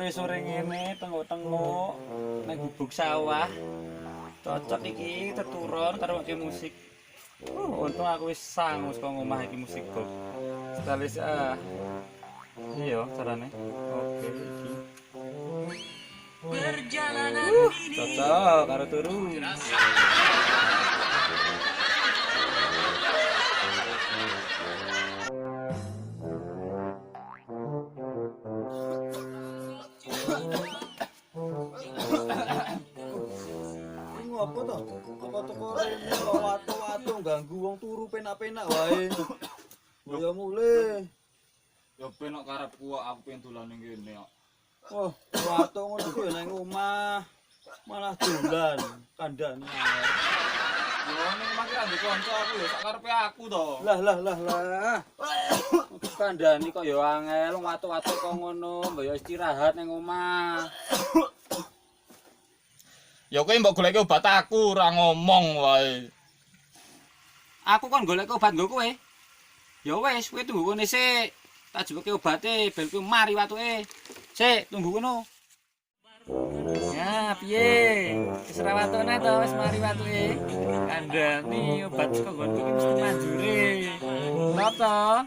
sore-sore ngene tengok-tengok nang gubuk sawah. Cocok iki teturun karo ngrungokne musik. Untung aku wis sangu saka ngomah iki musik kok. Setalis iya carane. Oke iki. Perjalanan ini cocok karo turu. Apa to? Apa teko rene kok watu-watu ganggu wong turu penak-penak wae. Ya mulih. Ya penak karepku aku pengen dolan ning kene kok. Oh, watu ngono ku ya nang omah. Malah dolan kandhane. Yo ning omah ki ambek kanca aku ya sak karepe aku to. Lah. Kandhani kok ya angel watu-watu kok ngono, mbok ya istirahat ning omah. Ya kowe mbok goleki obat aku ora ngomong wae. Aku kon golek obat nggo kowe. Ya wis, kowe tunggu kene sik. Tak juweke obate ben kowe mari watuke. Sik, tunggu kono. Ya, piye? Wis ra watone to, wis mari watuke. Kandhani obat saka nggonku iki mesti manjure. Napa?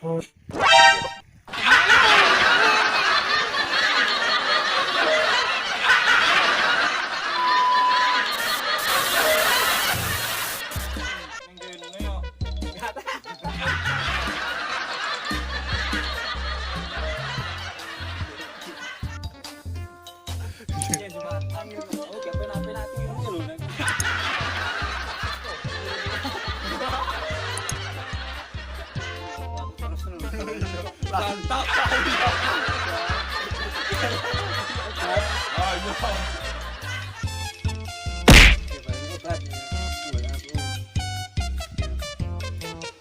Mantap. Ayo.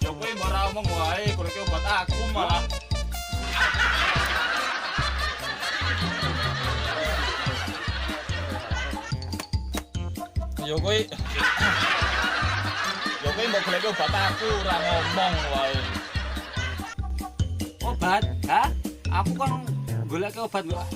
Ya kowe mbok ora ngomong wae, goleki obat aku malah. Ya kowe mbok goleki obat aku ora ngomong wae. Obat? Hah? Aku kan golek obat kok.